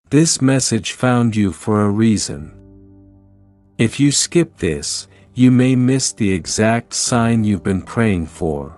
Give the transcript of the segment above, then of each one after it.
This message found you for a reason. If you skip this, you may miss the exact sign you've been praying for.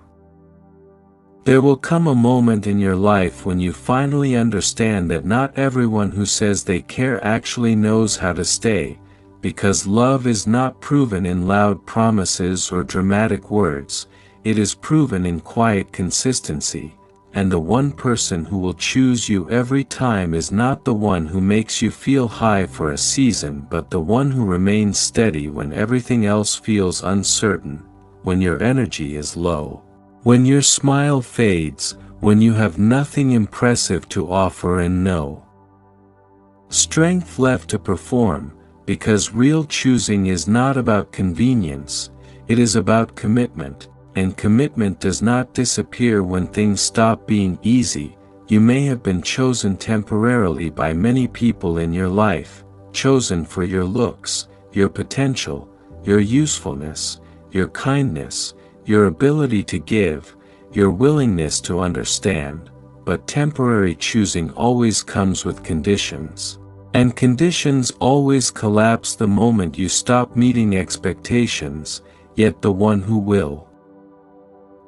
There will come a moment in your life when you finally understand that not everyone who says they care actually knows how to stay, because love is not proven in loud promises or dramatic words, it is proven in quiet consistency, and the one person who will choose you every time is not the one who makes you feel high for a season but the one who remains steady when everything else feels uncertain, when your energy is low, when your smile fades, when you have nothing impressive to offer and no strength left to perform, because real choosing is not about convenience, it is about commitment. And commitment does not disappear when things stop being easy. You may have been chosen temporarily by many people in your life, chosen for your looks, your potential, your usefulness, your kindness, your ability to give, your willingness to understand, but temporary choosing always comes with conditions. And conditions always collapse the moment you stop meeting expectations, yet the one who will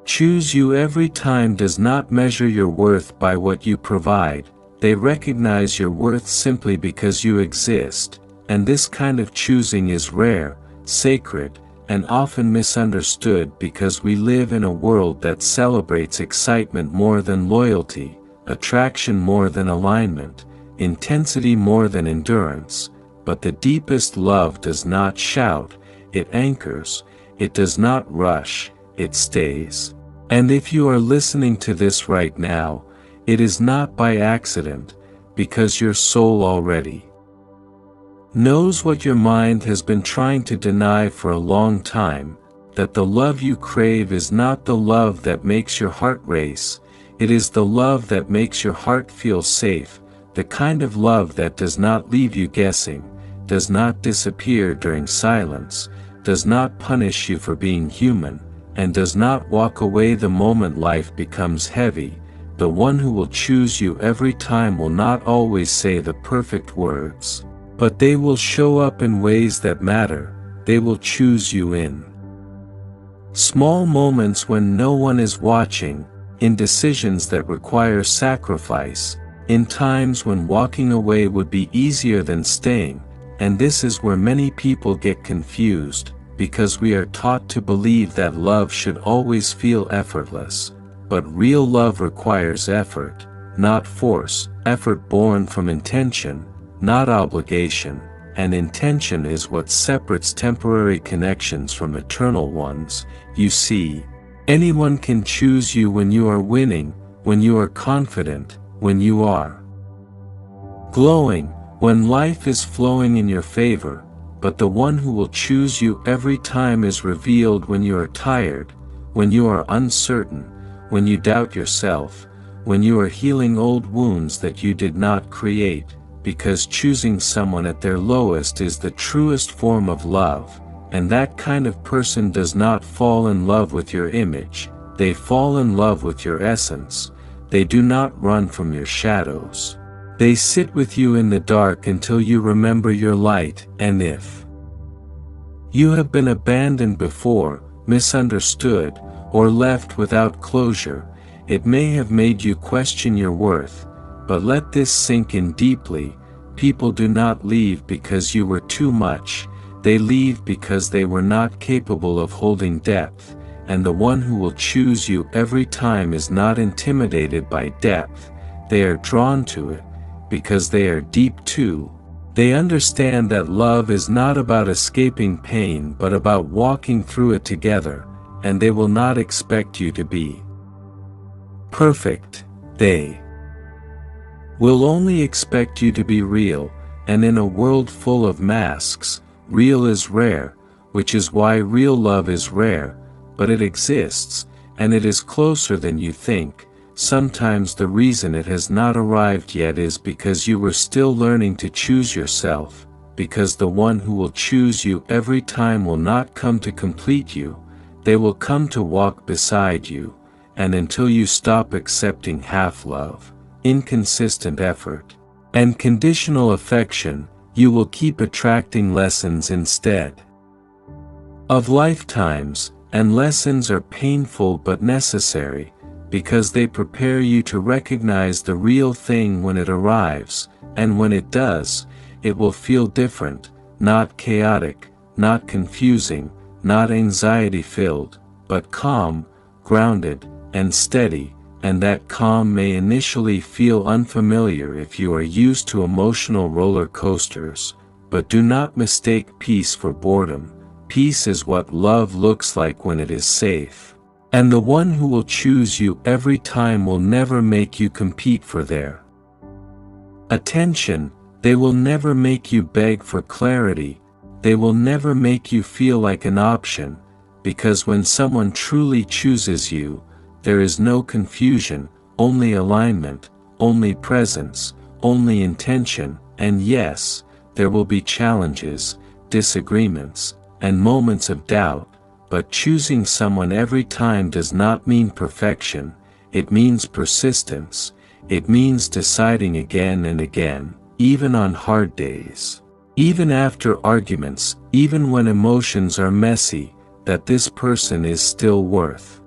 choose you every time does not measure your worth by what you provide, they recognize your worth simply because you exist, and this kind of choosing is rare, sacred, and often misunderstood because we live in a world that celebrates excitement more than loyalty, attraction more than alignment, intensity more than endurance, but the deepest love does not shout, it anchors, it does not rush, it stays. And if you are listening to this right now, it is not by accident, because your soul already knows what your mind has been trying to deny for a long time, that the love you crave is not the love that makes your heart race, it is the love that makes your heart feel safe, the kind of love that does not leave you guessing, does not disappear during silence, does not punish you for being human, and does not walk away the moment life becomes heavy. The one who will choose you every time will not always say the perfect words, but they will show up in ways that matter. They will choose you in small moments when no one is watching, in decisions that require sacrifice, in times when walking away would be easier than staying, and this is where many people get confused, because we are taught to believe that love should always feel effortless, but real love requires effort, not force, effort born from intention, not obligation, and intention is what separates temporary connections from eternal ones. You see, anyone can choose you when you are winning, when you are confident, when you are glowing, when life is flowing in your favor, but the one who will choose you every time is revealed when you are tired, when you are uncertain, when you doubt yourself, when you are healing old wounds that you did not create, because choosing someone at their lowest is the truest form of love, and that kind of person does not fall in love with your image, they fall in love with your essence, they do not run from your shadows. They sit with you in the dark until you remember your light, and if you have been abandoned before, misunderstood, or left without closure, it may have made you question your worth, but let this sink in deeply. People do not leave because you were too much, they leave because they were not capable of holding depth, and the one who will choose you every time is not intimidated by depth, they are drawn to it, because they are deep too. They understand that love is not about escaping pain but about walking through it together, and they will not expect you to be perfect, they will only expect you to be real, and in a world full of masks, real is rare, which is why real love is rare, but it exists, and it is closer than you think. Sometimes the reason it has not arrived yet is because you were still learning to choose yourself, because the one who will choose you every time will not come to complete you, they will come to walk beside you, and until you stop accepting half love, inconsistent effort, And conditional affection, you will keep attracting lessons instead of lifetimes, and lessons are painful but necessary, because they prepare you to recognize the real thing when it arrives, and when it does, it will feel different, not chaotic, not confusing, not anxiety-filled, but calm, grounded, and steady, and that calm may initially feel unfamiliar if you are used to emotional roller coasters, but do not mistake peace for boredom. Peace is what love looks like when it is safe. And the one who will choose you every time will never make you compete for their attention. They will never make you beg for clarity. They will never make you feel like an option, because when someone truly chooses you, there is no confusion, only alignment, only presence, only intention, and yes, there will be challenges, disagreements, and moments of doubt, but choosing someone every time does not mean perfection. It means persistence. It means deciding again and again, even on hard days, even after arguments, even when emotions are messy, that this person is still worth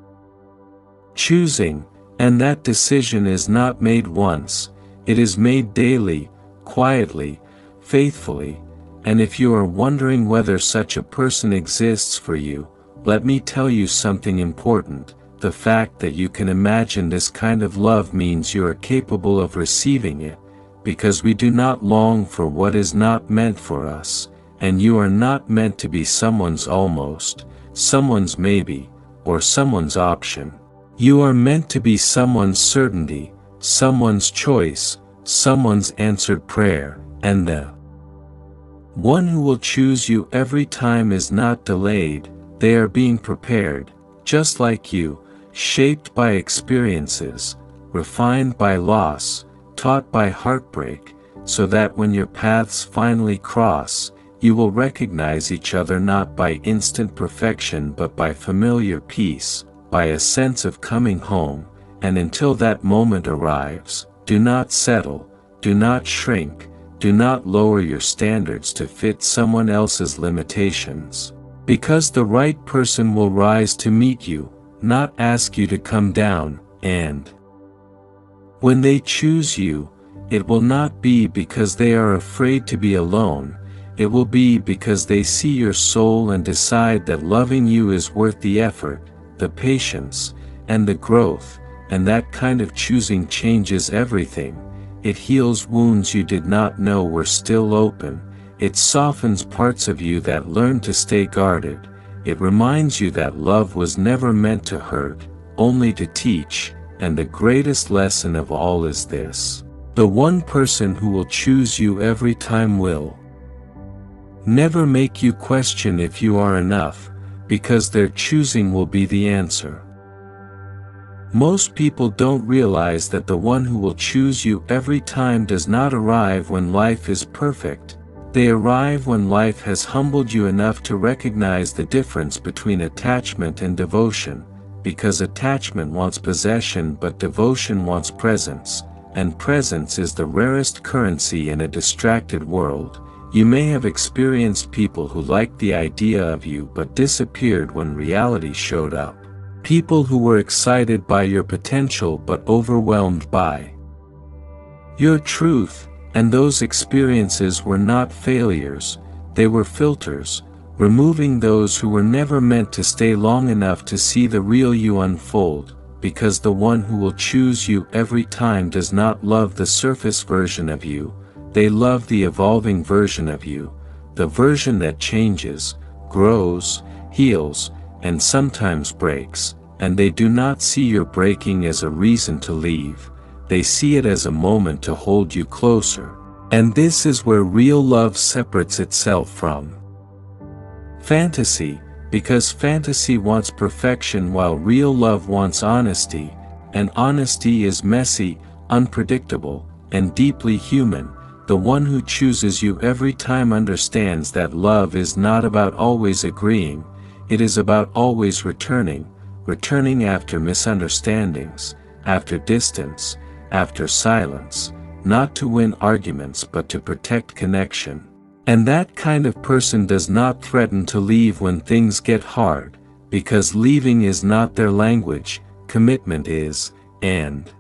choosing. And that decision is not made once, it is made daily, quietly, faithfully. And if you are wondering whether such a person exists for you, let me tell you something important. The fact that you can imagine this kind of love means you are capable of receiving it, because we do not long for what is not meant for us, and you are not meant to be someone's almost, someone's maybe, or someone's option. You are meant to be someone's certainty, someone's choice, someone's answered prayer, and the one who will choose you every time is not delayed. They are being prepared, just like you, shaped by experiences, refined by loss, taught by heartbreak, so that when your paths finally cross, you will recognize each other not by instant perfection but by familiar peace, by a sense of coming home. And until that moment arrives, do not settle, do not shrink, do not lower your standards to fit someone else's limitations. Because the right person will rise to meet you, not ask you to come down, and when they choose you, it will not be because they are afraid to be alone, it will be because they see your soul and decide that loving you is worth the effort, the patience, and the growth, and that kind of choosing changes everything. It heals wounds you did not know were still open. It softens parts of you that learned to stay guarded. It reminds you that love was never meant to hurt, only to teach, and the greatest lesson of all is this: the one person who will choose you every time will never make you question if you are enough, because their choosing will be the answer. Most people don't realize that the one who will choose you every time does not arrive when life is perfect. They arrive when life has humbled you enough to recognize the difference between attachment and devotion, because attachment wants possession but devotion wants presence, and presence is the rarest currency in a distracted world. You may have experienced people who liked the idea of you but disappeared when reality showed up. People who were excited by your potential but overwhelmed by your truth, and those experiences were not failures, they were filters, removing those who were never meant to stay long enough to see the real you unfold, because the one who will choose you every time does not love the surface version of you, they love the evolving version of you, the version that changes, grows, heals, and sometimes breaks, and they do not see your breaking as a reason to leave, they see it as a moment to hold you closer. And this is where real love separates itself from fantasy, because fantasy wants perfection while real love wants honesty, and honesty is messy, unpredictable, and deeply human. The one who chooses you every time understands that love is not about always agreeing, it is about always returning after misunderstandings, after distance, after silence, not to win arguments but to protect connection. And that kind of person does not threaten to leave when things get hard, because leaving is not their language, commitment is, and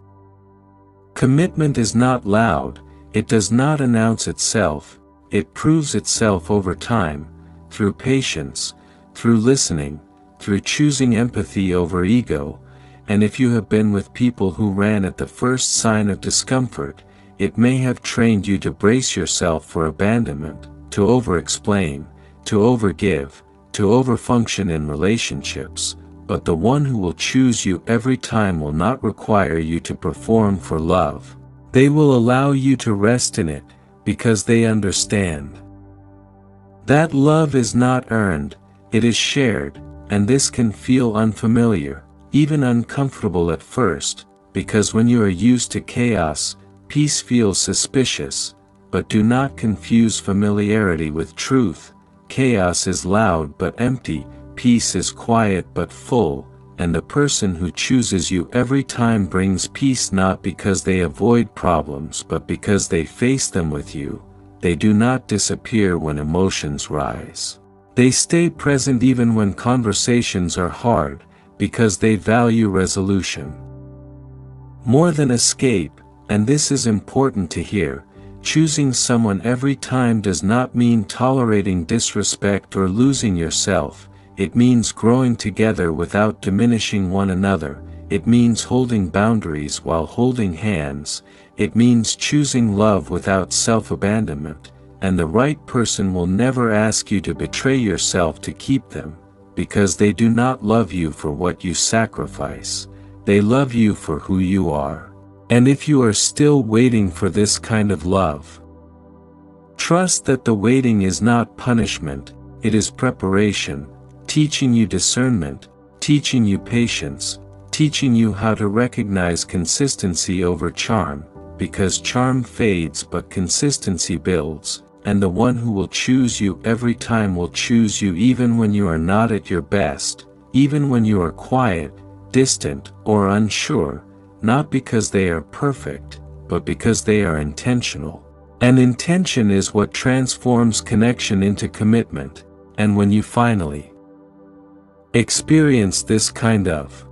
commitment is not loud, it does not announce itself, it proves itself over time, through patience, through listening, through choosing empathy over ego, and if you have been with people who ran at the first sign of discomfort, it may have trained you to brace yourself for abandonment, to over-explain, to over-give, to over-function in relationships, but the one who will choose you every time will not require you to perform for love. They will allow you to rest in it, because they understand that love is not earned, it is shared, and this can feel unfamiliar, even uncomfortable at first, because when you are used to chaos, peace feels suspicious, but do not confuse familiarity with truth. Chaos is loud but empty, peace is quiet but full, and the person who chooses you every time brings peace not because they avoid problems but because they face them with you. They do not disappear when emotions rise. They stay present even when conversations are hard, because they value resolution more than escape, and this is important to hear. Choosing someone every time does not mean tolerating disrespect or losing yourself. It means growing together without diminishing one another. It means holding boundaries while holding hands. It means choosing love without self-abandonment, and the right person will never ask you to betray yourself to keep them, because they do not love you for what you sacrifice. They love you for who you are. And if you are still waiting for this kind of love, trust that the waiting is not punishment, it is preparation, teaching you discernment, teaching you patience, teaching you how to recognize consistency over charm, because charm fades but consistency builds, and the one who will choose you every time will choose you even when you are not at your best, even when you are quiet, distant, or unsure, not because they are perfect, but because they are intentional. And intention is what transforms connection into commitment, and when you finally experience this kind of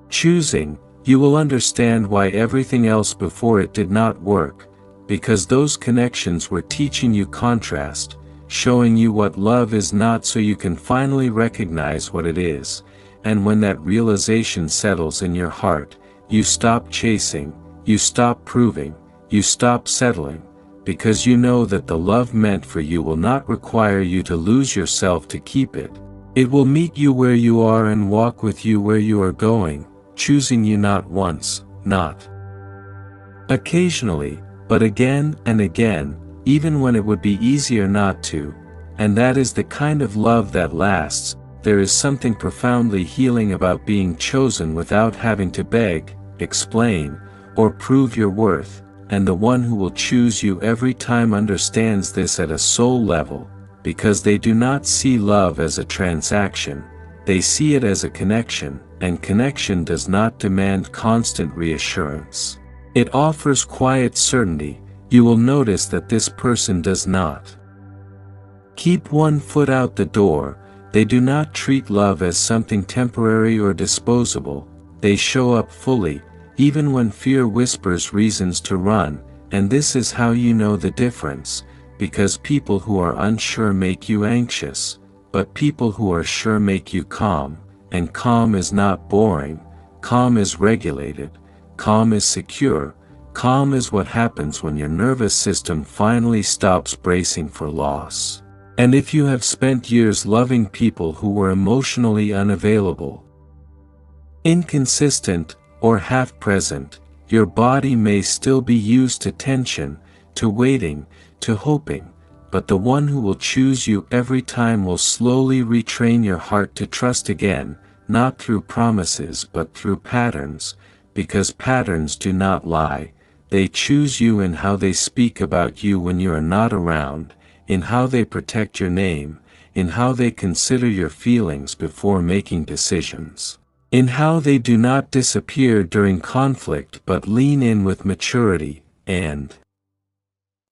choosing, you will understand why everything else before it did not work, because those connections were teaching you contrast, showing you what love is not so you can finally recognize what it is, and when that realization settles in your heart, you stop chasing, you stop proving, you stop settling, because you know that the love meant for you will not require you to lose yourself to keep it. It will meet you where you are and walk with you where you are going, choosing you not once, not occasionally, but again and again, even when it would be easier not to, and that is the kind of love that lasts. There is something profoundly healing about being chosen without having to beg, explain, or prove your worth, and the one who will choose you every time understands this at a soul level, because they do not see love as a transaction, they see it as a connection, and connection does not demand constant reassurance. It offers quiet certainty. You will notice that this person does not keep one foot out the door. They do not treat love as something temporary or disposable. They show up fully, even when fear whispers reasons to run, and this is how you know the difference, because people who are unsure make you anxious, but people who are sure make you calm, and calm is not boring, calm is regulated, calm is secure, calm is what happens when your nervous system finally stops bracing for loss. And if you have spent years loving people who were emotionally unavailable, inconsistent, or half-present, your body may still be used to tension, to waiting, to hoping, but the one who will choose you every time will slowly retrain your heart to trust again, not through promises but through patterns, because patterns do not lie. They choose you in how they speak about you when you are not around, in how they protect your name, in how they consider your feelings before making decisions, in how they do not disappear during conflict but lean in with maturity, and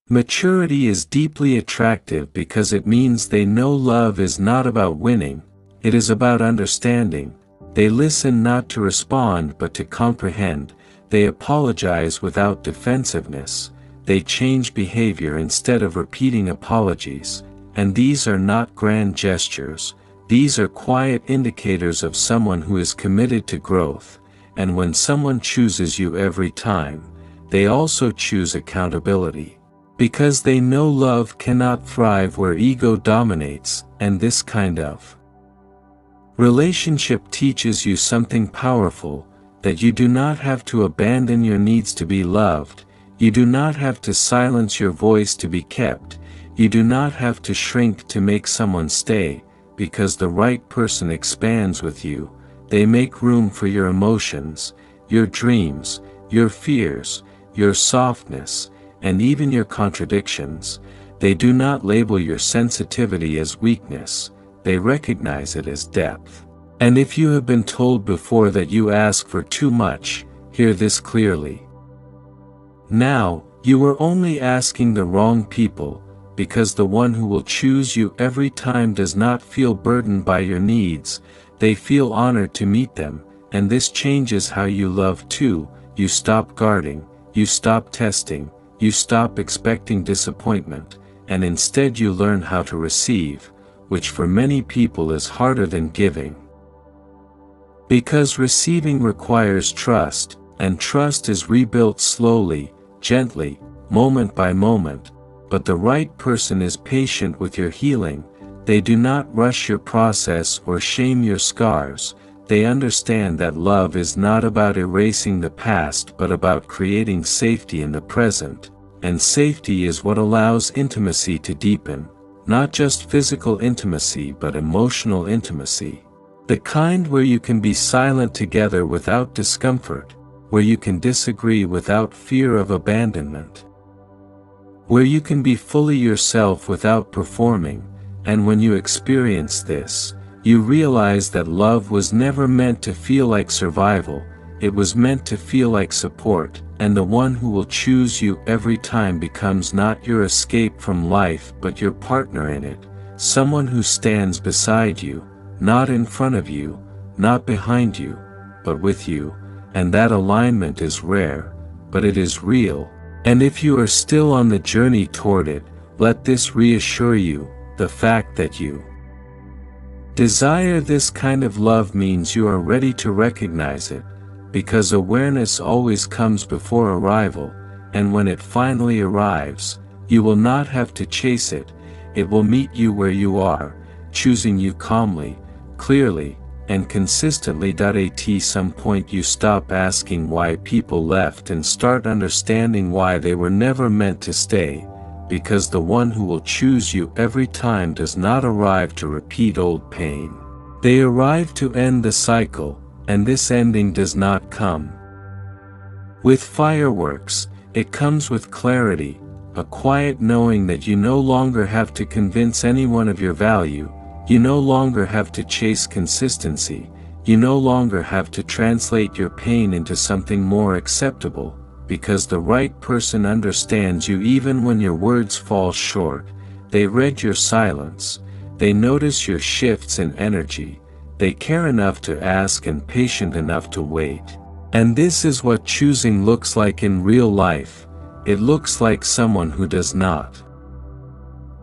maturity is deeply attractive because it means they know love is not about winning, it is about understanding. They listen not to respond but to comprehend, they apologize without defensiveness, they change behavior instead of repeating apologies, and these are not grand gestures, these are quiet indicators of someone who is committed to growth, and when someone chooses you every time, they also choose accountability. Because they know love cannot thrive where ego dominates, and this kind of relationship teaches you something powerful, that you do not have to abandon your needs to be loved, you do not have to silence your voice to be kept, you do not have to shrink to make someone stay, because the right person expands with you, they make room for your emotions, your dreams, your fears, your softness, and even your contradictions. They do not label your sensitivity as weakness, they recognize it as depth. And if you have been told before that you ask for too much, hear this clearly. Now, you are only asking the wrong people, because the one who will choose you every time does not feel burdened by your needs, they feel honored to meet them, and this changes how you love too. You stop guarding, you stop testing, you stop expecting disappointment, and instead you learn how to receive, which for many people is harder than giving. Because receiving requires trust, and trust is rebuilt slowly, gently, moment by moment, but the right person is patient with your healing, they do not rush your process or shame your scars, they understand that love is not about erasing the past but about creating safety in the present, and safety is what allows intimacy to deepen, not just physical intimacy but emotional intimacy. The kind where you can be silent together without discomfort, where you can disagree without fear of abandonment, where you can be fully yourself without performing, and when you experience this, you realize that love was never meant to feel like survival, it was meant to feel like support, and the one who will choose you every time becomes not your escape from life but your partner in it, someone who stands beside you, not in front of you, not behind you, but with you, and that alignment is rare, but it is real, and if you are still on the journey toward it, let this reassure you, the fact that you desire this kind of love means you are ready to recognize it, because awareness always comes before arrival, and when it finally arrives, you will not have to chase it, it will meet you where you are, choosing you calmly, clearly, and consistently. At some point you stop asking why people left and start understanding why they were never meant to stay, because the one who will choose you every time does not arrive to repeat old pain. They arrive to end the cycle, and this ending does not come with fireworks, it comes with clarity, a quiet knowing that you no longer have to convince anyone of your value, you no longer have to chase consistency, you no longer have to translate your pain into something more acceptable, because the right person understands you even when your words fall short, they read your silence, they notice your shifts in energy, they care enough to ask and patient enough to wait. And this is what choosing looks like in real life, it looks like someone who does not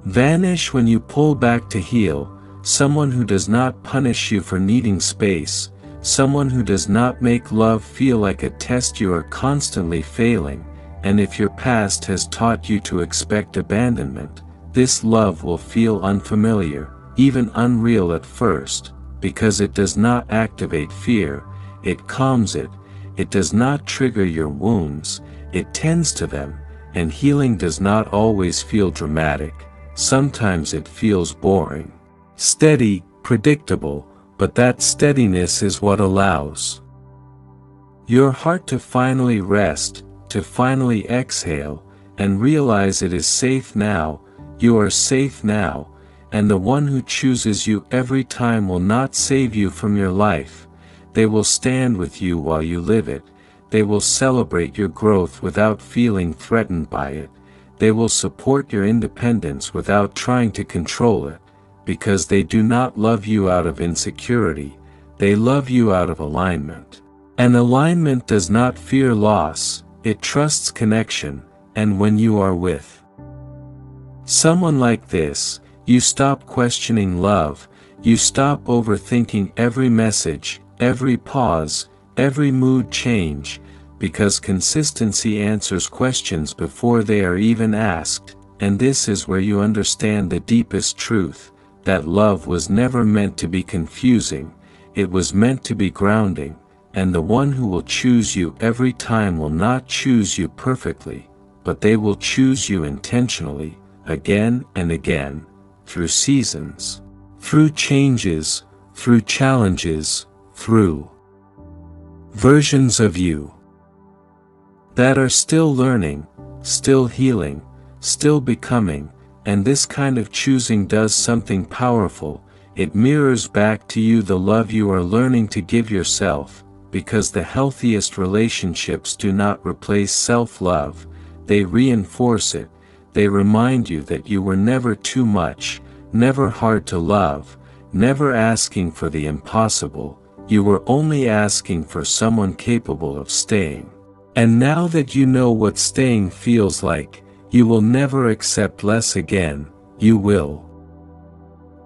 vanish when you pull back to heal, someone who does not punish you for needing space, someone who does not make love feel like a test you are constantly failing, and if your past has taught you to expect abandonment, this love will feel unfamiliar, even unreal at first, because it does not activate fear, it calms it, it does not trigger your wounds, it tends to them, and healing does not always feel dramatic, sometimes it feels boring. Steady, predictable, but that steadiness is what allows your heart to finally rest, to finally exhale, and realize it is safe now, you are safe now, and the one who chooses you every time will not save you from your life, they will stand with you while you live it, they will celebrate your growth without feeling threatened by it, they will support your independence without trying to control it, because they do not love you out of insecurity, they love you out of alignment. And alignment does not fear loss, it trusts connection, and when you are with someone like this, you stop questioning love, you stop overthinking every message, every pause, every mood change, because consistency answers questions before they are even asked, and this is where you understand the deepest truth, that love was never meant to be confusing, it was meant to be grounding, and the one who will choose you every time will not choose you perfectly, but they will choose you intentionally, again and again, through seasons, through changes, through challenges, through versions of you that are still learning, still healing, still becoming, and this kind of choosing does something powerful, it mirrors back to you the love you are learning to give yourself, because the healthiest relationships do not replace self-love, they reinforce it, they remind you that you were never too much, never hard to love, never asking for the impossible, you were only asking for someone capable of staying. And now that you know what staying feels like, you will never accept less again, you will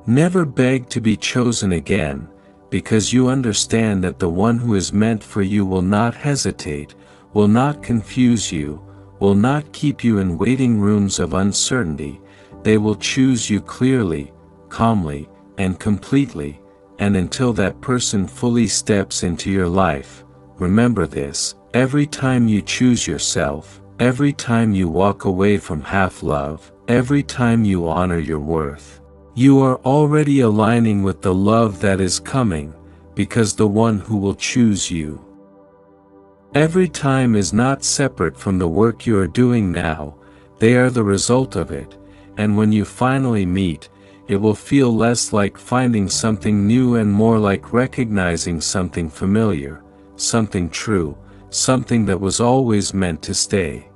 never beg to be chosen again, because you understand that the one who is meant for you will not hesitate, will not confuse you, will not keep you in waiting rooms of uncertainty, they will choose you clearly, calmly, and completely, and until that person fully steps into your life, remember this, every time you choose yourself, every time you walk away from half-love, every time you honor your worth, you are already aligning with the love that is coming, because the one who will choose you every time is not separate from the work you are doing now, they are the result of it, and when you finally meet, it will feel less like finding something new and more like recognizing something familiar, something true, something that was always meant to stay.